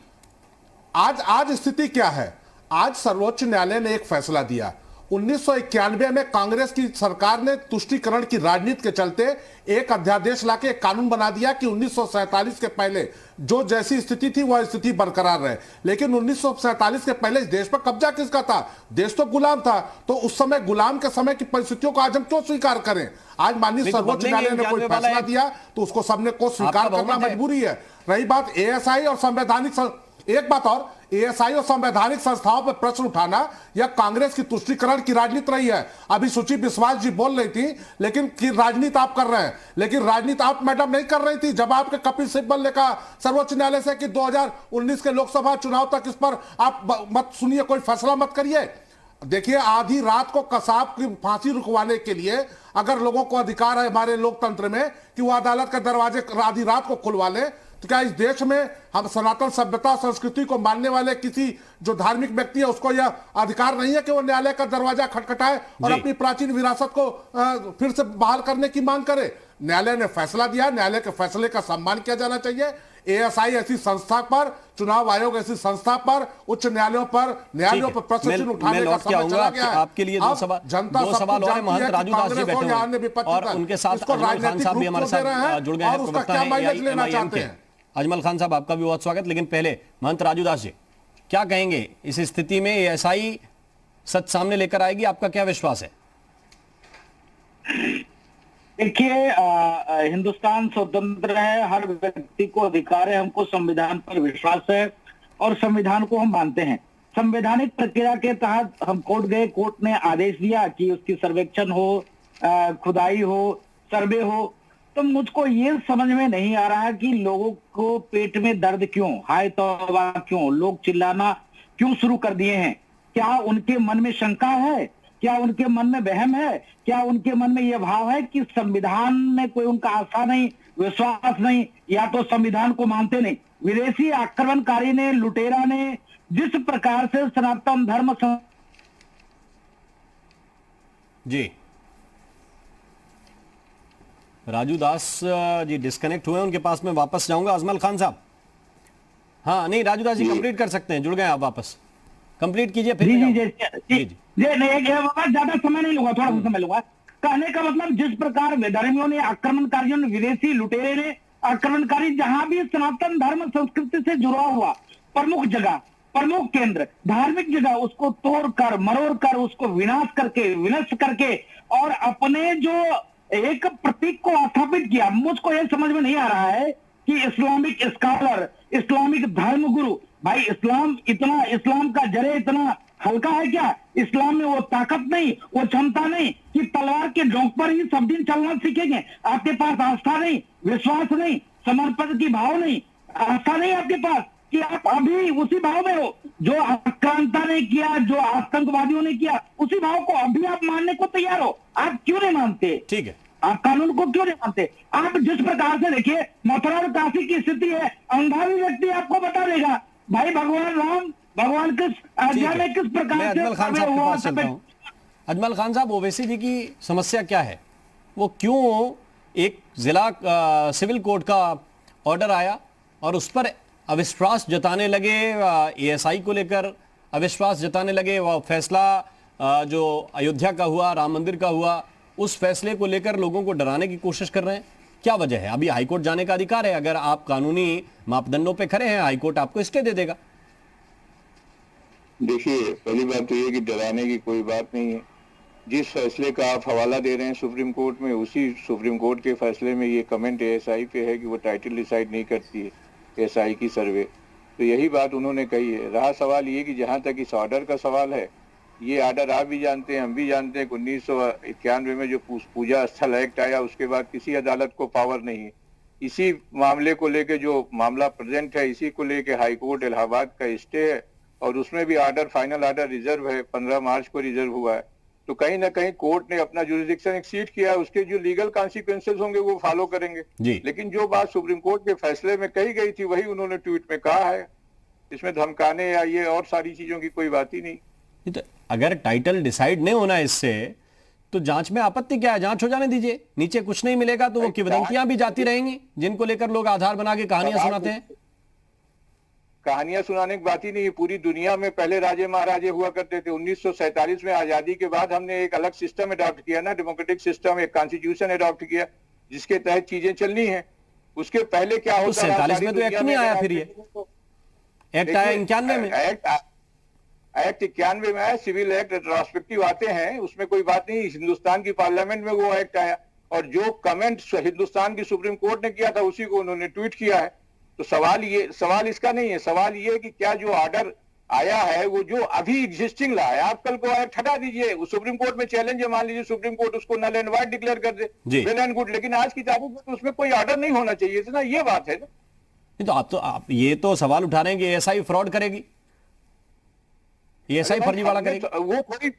आज स्थिति क्या है? आज सर्वोच्च न्यायालय ने एक फैसला दिया। 1991 में कांग्रेस की सरकार ने तुष्टीकरण की राजनीति के चलते एक अध्यादेश लाके एक कानून बना दिया कि 1947 के पहले जो जैसी स्थिति थी वह स्थिति बरकरार रहे। लेकिन 1947 के पहले इस देश पर कब्जा किसका था? देश तो गुलाम था। तो उस समय गुलाम के समय की परिस्थितियों को आज हम क्यों स्वीकार करें? आज माननीय सर्वोच्च न्यायालय ने कोई फैसला दिया तो उसको सबने को स्वीकार करना मजबूरी है। रही बात एएसआई और संवैधानिक, एक बात और, एएसआई और संवैधानिक संस्थाओं पर प्रश्न उठाना यह कांग्रेस की तुष्टीकरण की राजनीति रही है। अभी सुची विश्वास जी बोल रही थी, लेकिन की राजनीति आप कर रहे हैं। लेकिन राजनीति आप मैडम नहीं कर रही थी जब आपके कपिल सिब्बल ने कहा सर्वोच्च न्यायालय से कि 2019 के लोकसभा चुनाव तक इस पर आप मत सुनिए, कोई फैसला मत करिए। देखिए, आधी रात को कसाब की फांसी रुकवाने के लिए अगर लोगों को अधिकार है हमारे लोकतंत्र में कि वो अदालत के दरवाजे आधी रात को खुलवा ले, तो क्या इस देश में हम सनातन सभ्यता संस्कृति को मानने वाले किसी जो धार्मिक व्यक्ति है उसको यह अधिकार नहीं है कि वो न्यायालय का दरवाजा खटखटाए और अपनी प्राचीन विरासत को फिर से बहाल करने की मांग करे? न्यायालय ने फैसला दिया, न्यायालय के फैसले का सम्मान किया जाना चाहिए। एएसआई ऐसी संस्था पर, चुनाव आयोग ऐसी संस्था पर, उच्च न्यायालयों पर प्रश्न उठाने का समय चला गया है। आपके लिए दो सवाल और महंत राजूदास जी बैठे हैं और उनके साथ अजमल खान साहब भी हमारे साथ जुड़ गए हैं, प्रवक्ता हैं अजमल खान साहब, आपका भी बहुत स्वागत। लेकिन पहले महंत राजूदास जी, क्या कहेंगे इस स्थिति में? एएसआई सच सामने लेकर आएगी, आपका क्या विश्वास है? देखिए, हिंदुस्तान स्वतंत्र है, हर व्यक्ति को अधिकार है, हमको संविधान पर विश्वास है और संविधान को हम मानते हैं। संवैधानिक प्रक्रिया के तहत हम कोर्ट गए, कोर्ट ने आदेश दिया कि उसकी सर्वेक्षण हो, खुदाई हो, सर्वे हो। तो मुझको ये समझ में नहीं आ रहा कि लोगों को पेट में दर्द क्यों, हाय तौबा क्यों, लोग चिल्लाना क्यों शुरू कर दिए हैं? क्या उनके मन में शंका है? क्या उनके मन में वहम है? क्या उनके मन में यह भाव है कि संविधान में कोई उनका आस्था नहीं, विश्वास नहीं, या तो संविधान को मानते नहीं? विदेशी आक्रमणकारी ने, लुटेरा ने जिस प्रकार से सनातन धर्म जी, राजू दास जी डिस्कनेक्ट हुए, उनके पास में वापस जाऊंगा। अजमल खान साहब, हाँ नहीं, राजू दास जी कंप्लीट कर सकते हैं, जुड़ गए आप, वापस कंप्लीट कीजिए फिर। जी, ज्यादा समय नहीं लूंगा, थोड़ा समय लूंगा। कहने का मतलब जिस प्रकार विधर्मियों ने, आक्रमणकारियों ने, विदेशी लुटेरे ने, आक्रमणकारी जहां भी सनातन धर्म संस्कृति से जुड़ा हुआ प्रमुख जगह, प्रमुख केंद्र, धार्मिक जगह, उसको तोड़कर, मरोड़कर, उसको विनाश करके, विनष्ट करके और अपने जो एक प्रतीक को स्थापित किया। मुझको यह समझ में नहीं आ रहा है कि इस्लामिक स्कॉलर, इस्लामिक धर्मगुरु, भाई इस्लाम का जरे इतना हल्का है क्या? इस्लाम में वो ताकत नहीं, वो क्षमता नहीं कि तलवार के नोक पर ही सब दिन चलना सीखेंगे। आपके पास आस्था नहीं, विश्वास नहीं, समर्पण की भाव नहीं, आस्था नहीं आपके पास कि आप अभी उसी भाव में हो जो आक्रांता ने किया, जो आतंकवादियों ने किया, उसी भाव को अभी आप मानने को तैयार हो। आप क्यों नहीं मानते? ठीक है, आप कानून को क्यों नहीं मानते? आप जिस प्रकार से देखिए मथुरा और काशी की स्थिति है, अंधा भी व्यक्ति आपको बता देगा भाई भगवान राम, भगवान किस अध्याय में किस प्रकार से अजमल खान साहब के पास चलता हूं। अजमल खान साहब, ओवैसी जी की समस्या क्या है? वो क्यों एक जिला सिविल कोर्ट का ऑर्डर आया और उस पर अविश्वास जताने लगे, एएसआई को लेकर अविश्वास जताने लगे, वह फैसला जो अयोध्या का हुआ, राम मंदिर का हुआ, उस फैसले को लेकर लोगों को डराने की कोशिश कर रहे हैं? क्या वजह है? अभी हाईकोर्ट जाने का अधिकार है, अगर आप कानूनी मापदंडों पे खड़े हैं हाईकोर्ट आपको स्टे दे देगा। देखिए, पहली बात तो ये कि डराने की कोई बात नहीं है। जिस फैसले का आप हवाला दे रहे हैं सुप्रीम कोर्ट में, उसी सुप्रीम कोर्ट के फैसले में ये कमेंट एएसआई पे है कि वो टाइटल डिसाइड नहीं करती है, एएसआई की सर्वे। तो यही बात उन्होंने कही है। रहा सवाल ये कि जहां तक इस ऑर्डर का सवाल है, ये ऑर्डर आप भी जानते हैं, हम भी जानते हैं कि 1991 में जो पूजा स्थल एक्ट आया, उसके बाद किसी अदालत को पावर नहीं है। इसी मामले को लेके जो मामला प्रेजेंट है, इसी को लेके हाईकोर्ट इलाहाबाद का स्टे है और उसमें भी ऑर्डर, फाइनल ऑर्डर रिजर्व है, 15 मार्च को रिजर्व हुआ है। तो कहीं ना कहीं कोर्ट ने अपना जुरिडिक्शन एक्सीड किया है, उसके जो लीगल कॉन्सिक्वेंसेस होंगे वो फॉलो करेंगे। लेकिन जो बात सुप्रीम कोर्ट के फैसले में कही गई थी वही उन्होंने ट्वीट में कहा है। इसमें धमकाने या ये और सारी चीजों की कोई बात ही नहीं। तो अगर टाइटल डिसाइड नहीं होना इससे, तो जांच में आपत्ति क्या है? जांच हो जाने दीजिए, नीचे कुछ नहीं मिलेगा तो वो किंवदंतियां भी जाती रहेंगी जिनको लेकर लोग आधार बना के कहानियां सुनाते हैं। कहानियां सुनाने की बात ही नहीं है। पूरी दुनिया में पहले राजे महाराजे हुआ करते थे। 1947 में आजादी के बाद हमने एक अलग सिस्टम अडॉप्ट किया ना, डेमोक्रेटिक सिस्टम, एक कॉन्स्टिट्यूशन अडॉप्ट किया जिसके तहत चीजें चलनी है। उसके पहले क्या होता था? 47 में तो एक्ट नहीं आया, फिर ये एक्ट आया 91 में। एक्ट 91 में आया, सिविल एक्ट रेट्रोस्पेक्टिव आते हैं, उसमें कोई बात नहीं। हिंदुस्तान की पार्लियामेंट में वो एक्ट आया और जो कमेंट हिंदुस्तान की सुप्रीम कोर्ट ने किया था उसी को उन्होंने ट्वीट किया है। तो सवाल इसका नहीं है। सवाल ये कि क्या जो ऑर्डर आया है वो जो अभी एग्जिस्टिंग ला है, आप कल को एक्ट हटा दीजिए, सुप्रीम कोर्ट में चैलेंज है, मान लीजिए सुप्रीम कोर्ट उसको नल एंड वाइड डिक्लेयर कर दे, वेल एंड गुड। लेकिन आज की तारीख में तो उसमें कोई ऑर्डर नहीं होना चाहिए था ना, ये बात है ना। तो आप ये तो सवाल उठा रहे हैं कि एएसआई फ्रॉड करेगी, एएसआई फर्जीवाड़ा करेगी।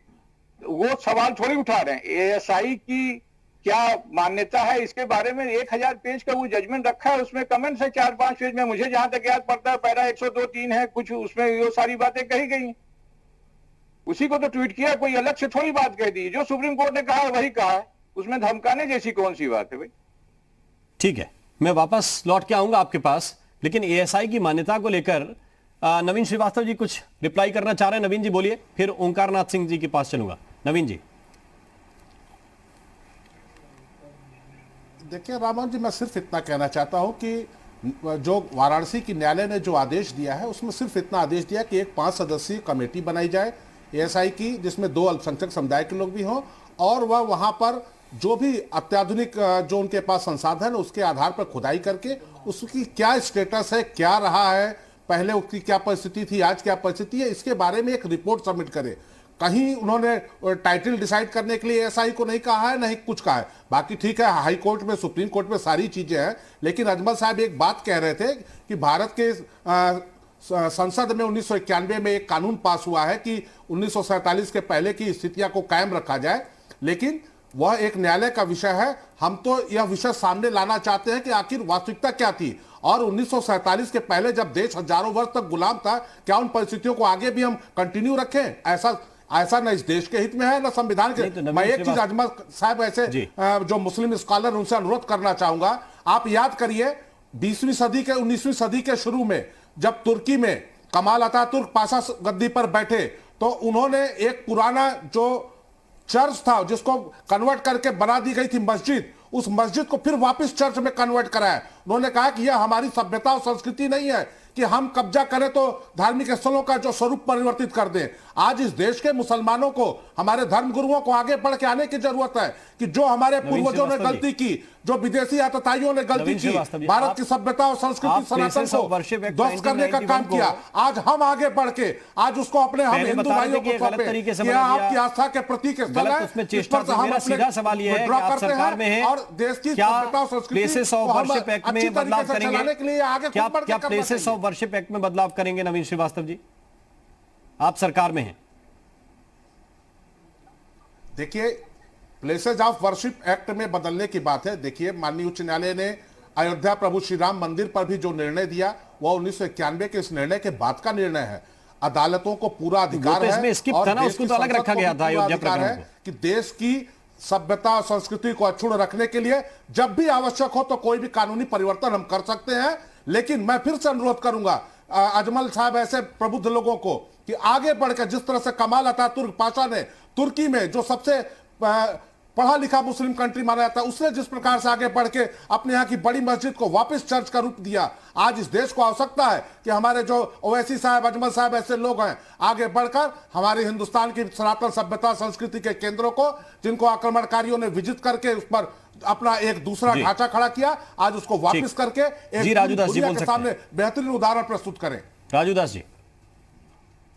वो सवाल थोड़ी उठा रहे हैं। एएसआई की क्या मान्यता है इसके बारे में 1000 पेज का वो जजमेंट रखा है, उसमें कमेंट्स है 4-5 पेज में। मुझे जहां तक याद पड़ता है पैरा 102-3 है कुछ, उसमें वो सारी बातें कही गई, उसी को तो ट्वीट किया, कोई अलग से थोड़ी बात कह दी। जो सुप्रीम कोर्ट ने कहा है वही कहा है, उसमें धमकाने जैसी कौन सी बात है भाई? ठीक है, मैं वापस लौट के आऊंगा आपके पास, लेकिन एएसआई की मान्यता को लेकर नवीन श्रीवास्तव जी कुछ रिप्लाई करना चाह रहे हैं। नवीन जी बोलिए, फिर ओंकारनाथ सिंह जी के पास चलूंगा। नवीन जी। देखिए रामन जी, मैं सिर्फ इतना कहना चाहता हूं कि जो वाराणसी की न्यायालय ने जो आदेश दिया है उसमें सिर्फ इतना आदेश दिया कि एक 5 सदस्यीय कमेटी बनाई जाए एएसआई की, जिसमें 2 अल्पसंख्यक समुदाय के लोग भी हों और वह वहां पर जो भी अत्याधुनिक जो उनके पास संसाधन उसके आधार पर खुदाई करके उसकी क्या स्टेटस है, क्या रहा है, पहले उसकी क्या परिस्थिति थी, आज क्या परिस्थिति है, इसके बारे में एक रिपोर्ट सबमिट करे। कहीं उन्होंने टाइटल डिसाइड करने के लिए एएसआई को नहीं कहा है, नहीं कुछ कहा है। बाकी ठीक है, हाई कोर्ट में, सुप्रीम कोर्ट में सारी चीजें हैं, लेकिन अजमल साहब एक बात कह रहे थे कि भारत के संसद में 1991 में एक कानून पास हुआ है कि 1947 के पहले की स्थितियां को कायम रखा जाए, लेकिन वह एक न्यायालय का विषय है। हम तो यह विषय सामने लाना चाहते हैं कि आखिर वास्तविकता क्या थी और 1947 के पहले जब देश हजारों वर्ष तक गुलाम था, क्या उन परिस्थितियों को आगे भी हम कंटिन्यू रखें? ऐसा न इस देश के हित में है न संविधान के। तो मैं एक चीज अजमल साहब ऐसे जो मुस्लिम स्कॉलर उनसे अनुरोध करना चाहूंगा, आप याद करिए 20वीं सदी के 19वीं सदी के शुरू में जब तुर्की में कमाल अतातुर्क पाशा गद्दी पर बैठे तो उन्होंने एक पुराना जो चर्च था जिसको कन्वर्ट करके बना दी गई थी मस्जिद, उस मस्जिद को फिर वापस चर्च में कन्वर्ट कराया। उन्होंने कहा कि यह हमारी सभ्यता और संस्कृति नहीं है कि हम कब्जा करें तो धार्मिक स्थलों का जो स्वरूप परिवर्तित कर दें। आज इस देश के मुसलमानों को, हमारे धर्म गुरुओं को आगे बढ़ के आने की जरूरत है कि जो हमारे पूर्वजों ने गलती की, जो विदेशी आतताइयों ने गलती की, भारत की सभ्यता और संस्कृति सनातन को ध्वस्त करने का काम किया, आज हम आगे बढ़ के आज उसको अपने हम हिंदू भाइयों को सौंपे कि आपकी आस्था के प्रतीक स्थल है, इस पर हम सीधा सवाल यह है कि आप सरकार में हैं और देश की सभ्यता और संस्कृति को हम अच्छी तरीके से चलाने के लिए आगे क्या प्लेसेस ऑफ वर्शिप एक्ट में बदलाव करेंगे नवीन श्रीवास्तव जी? आप सरकार में हैं। देखिए, प्लेसेस ऑफ वर्शिप एक्ट में बदलने की बात है। देखिए, माननीय उच्च न्यायालय ने अयोध्या प्रभु श्री राम मंदिर पर भी जो निर्णय दिया वह 1991 के इस निर्णय के बाद का निर्णय है। अदालतों को पूरा अधिकार है और उसको तो अलग रखा गया था अयोध्या प्रकरण है कि देश की सभ्यता और संस्कृति को अक्षुण्ण रखने के लिए जब भी आवश्यक हो तो कोई भी कानूनी परिवर्तन हम कर सकते हैं। लेकिन मैं फिर से अनुरोध करूंगा अजमल साहब ऐसे प्रबुद्ध लोगों को कि आगे बढ़कर जिस तरह से कमाल अतातुर्क पाशा ने तुर्की में जो सबसे पढ़ा लिखा मुस्लिम कंट्री माना जाता है, उसने जिस प्रकार से आगे बढ़ के अपने यहाँ की बड़ी मस्जिद को वापस चर्च का रूप दिया, आज इस देश को आवश्यकता है कि हमारे जो ओवैसी साहब, अजमल साहब ऐसे लोग हैं आगे बढ़कर हमारे हिंदुस्तान की सनातन सभ्यता संस्कृति के केंद्रों को, जिनको आक्रमणकारियों ने विजित करके उस पर अपना एक दूसरा ढांचा खड़ा किया, आज उसको वापस करके एक दुनिया के सामने बेहतरीन उदाहरण प्रस्तुत करें। राजूदास जी।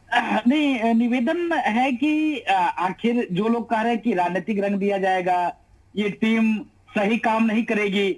नहीं, निवेदन है कि आखिर जो लोग कह रहे हैं कि राजनीतिक रंग दिया जाएगा, ये टीम सही काम नहीं करेगी,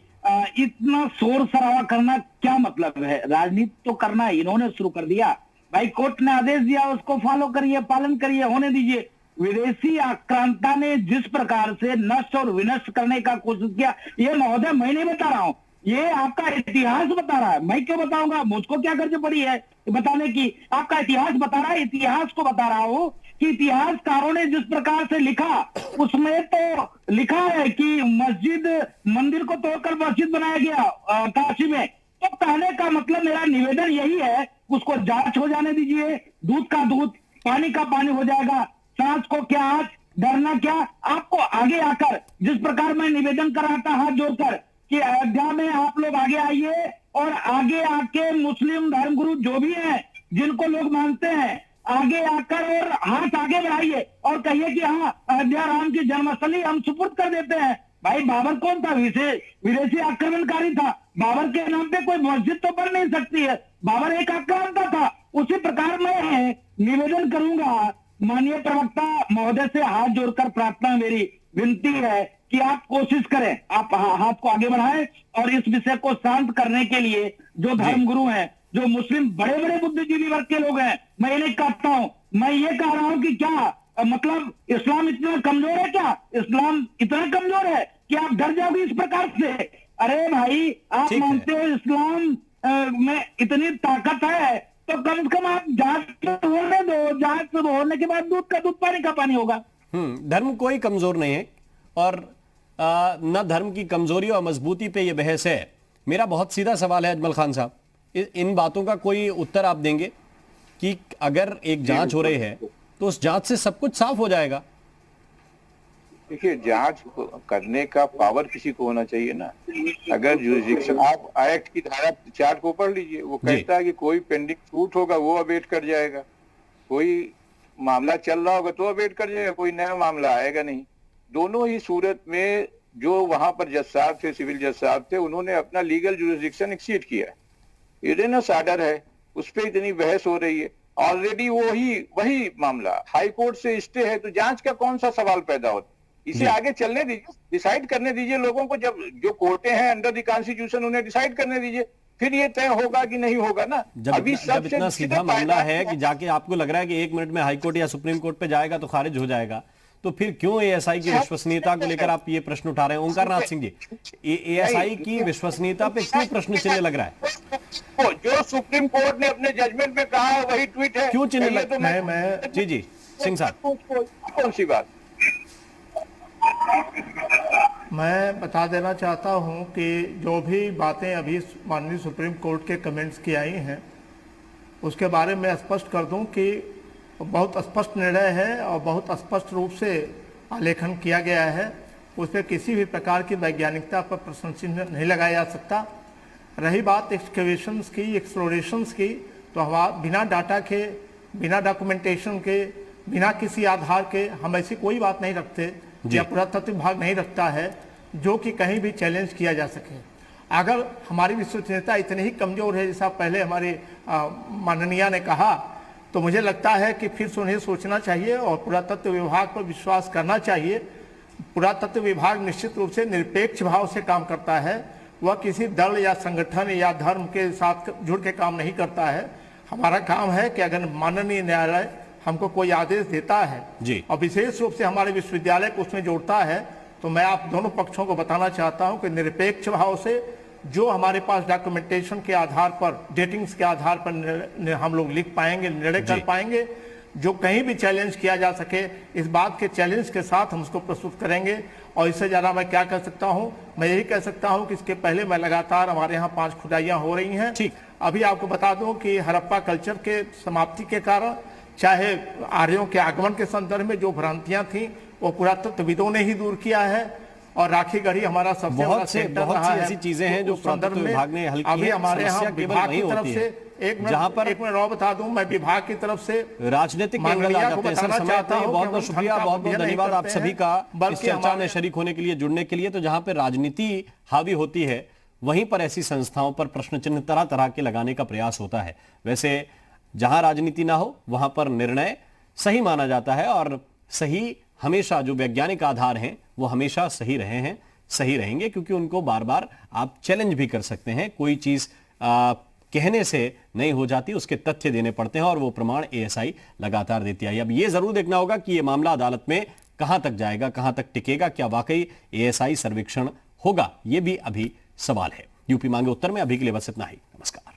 इतना शोर शराबा करना क्या मतलब है? राजनीति तो करना इन्होंने शुरू कर दिया भाई, कोर्ट ने आदेश दिया उसको फॉलो करिए, पालन करिए, होने दीजिए। विदेशी आक्रांता ने जिस प्रकार से नष्ट और विनष्ट करने का कोशिश किया, ये महोदय मैं नहीं बता रहा हूं, ये आपका इतिहास बता रहा है। मैं क्यों बताऊंगा, मुझको क्या गर्ज पड़ी है बताने की? आपका इतिहास बता रहा है। इतिहास को बता रहा हूं कि इतिहासकारों ने जिस प्रकार से लिखा, उसमें तो लिखा है कि मस्जिद मंदिर को तोड़कर मस्जिद बनाया गया काशी में। तो कहने का मतलब मेरा निवेदन यही है, उसको जांच हो जाने दीजिए, दूध का दूध, पानी का पानी हो जाएगा। सांस को क्या आंच, डरना क्या? आपको आगे आकर जिस प्रकार मैं निवेदन कर रहा था हाथ जोड़कर कि अयोध्या में आप लोग आगे आइए और आगे आके मुस्लिम धर्मगुरु जो भी हैं, जिनको लोग मानते हैं, आगे आकर और हाथ आगे बढ़ाइए और कहिए कि हाँ, अयोध्या राम की जन्मस्थली हम सुपुर्द कर देते हैं। भाई, बाबर कौन था? विदेशी आक्रमणकारी था। बाबर के नाम पे कोई मस्जिद तो बन नहीं सकती है। बाबर एक आक्रांता था। उसी प्रकार मैं निवेदन करूंगा माननीय प्रवक्ता महोदय से हाथ जोड़कर प्रार्थना, मेरी विनती है कि आप कोशिश करें, आप हाथ को आगे बढ़ाएं और इस विषय को शांत करने के लिए जो धर्मगुरु हैं, जो मुस्लिम बड़े बड़े बुद्धिजीवी वर्ग के लोग हैं, मैं ये नहीं कहता हूं, मैं ये कह रहा हूं कि क्या मतलब इस्लाम इतना कमजोर है? क्या इस्लाम इतना कमजोर है कि आप डर जाओगे इस प्रकार से? अरे भाई, आप मानते हो इस्लाम में इतनी ताकत है तो कम से कम आप जांच होने दो, जांच होने के बाद दूध का दूध, पानी का पानी होगा। धर्म कोई कमजोर नहीं है और न धर्म की कमजोरी और मजबूती पे ये बहस है। मेरा बहुत सीधा सवाल है अजमल खान साहब, इन बातों का कोई उत्तर आप देंगे कि अगर एक जांच हो रही है तो उस जांच से सब कुछ साफ हो जाएगा? देखिए, जांच करने का पावर किसी को होना चाहिए ना। अगर जुरिडिक्शन, आप एक्ट की धारा 4 को पढ़ लीजिए, वो कहता है कि कोई पेंडिंग सूट होगा वो अवेट कर जाएगा, कोई मामला चल रहा होगा तो अवेट कर जाएगा, कोई नया मामला आएगा नहीं। दोनों ही सूरत में जो वहां पर जज साहब थे, सिविल जज साहब थे, उन्होंने अपना लीगल जुरिडिक्शन एक्सीड किया। इरेनस आर्डर है, उस पर इतनी बहस हो रही है। ऑलरेडी वही मामला हाई कोर्ट से स्टे है, तो जांच का कौन सा सवाल पैदा होता? इसे आगे चलने दीजिए, डिसाइड करने दीजिए लोगों को। जब जो कोर्टें हैं अंडर द कॉन्स्टिट्यूशन, उन्हें डिसाइड करने दीजिए, फिर ये तय होगा कि नहीं होगा ना। जब इतना सीधा मामला है कि जाके आपको लग रहा है कि 1 मिनट में हाई कोर्ट या सुप्रीम कोर्ट पे जाएगा तो खारिज हो जाएगा, तो फिर क्यों एएसआई की विश्वसनीयता को लेकर आप ये प्रश्न उठा रहे हैं? ओंकार नाथ सिंह जी, एएसआई की विश्वसनीयता पे क्यों प्रश्न चिन्ह लग रहा है? जो सुप्रीम कोर्ट ने अपने जजमेंट में कहा है वही ट्वीट है, क्यों चिन्ह लग रहा है? जी सिंह साहब, कौन सी बात? मैं बता देना चाहता हूं कि जो भी बातें अभी माननीय सुप्रीम कोर्ट के कमेंट्स की आई हैं, उसके बारे में स्पष्ट कर दूं कि बहुत स्पष्ट निर्णय है और बहुत स्पष्ट रूप से आलेखन किया गया है उस पर किसी भी प्रकार की वैज्ञानिकता पर प्रश्न चिन्ह नहीं लगाया जा सकता। रही बात एक्सकेवेशंस की, एक्सप्लोरेशंस की, तो हम बिना डाटा के, बिना डॉक्यूमेंटेशन के, बिना किसी आधार के हम ऐसी कोई बात नहीं रखते या पुरातत्व विभाग नहीं रखता है जो कि कहीं भी चैलेंज किया जा सके। अगर हमारी विश्वसनीयता इतनी ही कमजोर है जैसा पहले हमारे माननीय ने कहा, तो मुझे लगता है कि फिर से उन्हें सोचना चाहिए और पुरातत्व विभाग पर विश्वास करना चाहिए। पुरातत्व विभाग निश्चित रूप से निरपेक्ष भाव से काम करता है, वह किसी दल या संगठन या धर्म के साथ जुड़ के काम नहीं करता है। हमारा काम है कि अगर माननीय न्यायालय हमको कोई आदेश देता है और विशेष रूप से हमारे विश्वविद्यालय को उसमें जोड़ता है, तो मैं आप दोनों पक्षों को बताना चाहता हूं कि निरपेक्ष भाव से जो हमारे पास डॉक्यूमेंटेशन के आधार पर, डेटिंग्स के आधार पर हम लोग लिख पाएंगे, निर्णय कर पाएंगे। जो कहीं भी चैलेंज किया जा सके, इस बात के चैलेंज के साथ हम उसको प्रस्तुत करेंगे। और इससे ज़्यादा मैं क्या कह सकता हूं, मैं यही कह सकता हूं कि इसके पहले मैं लगातार हमारे यहाँ 5 खुदाइयाँ हो रही हैं। अभी आपको बता दूं कि हड़प्पा कल्चर के समाप्ति के कारण, चाहे आर्यों के आगमन के संदर्भ में जो भ्रांतियां थी, वो पुरातत्वविदों ने ही दूर किया है। और राखीगढ़ी हमारा सबसे बड़ा सेंटर रहा है। ऐसी चीजें हैं जो पुरातत्व विभाग ने हल की अभी हमारे यहाँ विभाग की तरफ से जहां पर एक मिनट और बता दूं, मैं विभाग की तरफ से राजनीतिक एंगल आ जाते हैं। सर समय आता है, बहुत बहुत शुक्रिया, बहुत बहुत धन्यवाद आप सभी का इस चर्चा में शरीक होने के लिए, जुड़ने के लिए। तो जहां पर राजनीति हावी होती है, वहीं पर ऐसी संस्थाओं पर प्रश्न चिन्ह तरह तरह के लगाने का प्रयास होता है। वैसे जहां राजनीति ना हो, वहां पर निर्णय सही माना जाता है, और सही हमेशा, जो वैज्ञानिक आधार हैं वो हमेशा सही रहे हैं, सही रहेंगे, क्योंकि उनको बार बार आप चैलेंज भी कर सकते हैं। कोई चीज कहने से नहीं हो जाती, उसके तथ्य देने पड़ते हैं, और वो प्रमाण एएसआई लगातार देती आई। अब ये जरूर देखना होगा कि ये मामला अदालत में कहां तक जाएगा, कहां तक टिकेगा, क्या वाकई एएसआई सर्वेक्षण होगा, ये भी अभी सवाल है। यूपी मांगे उत्तर में अभी के लिए बस इतना ही। नमस्कार।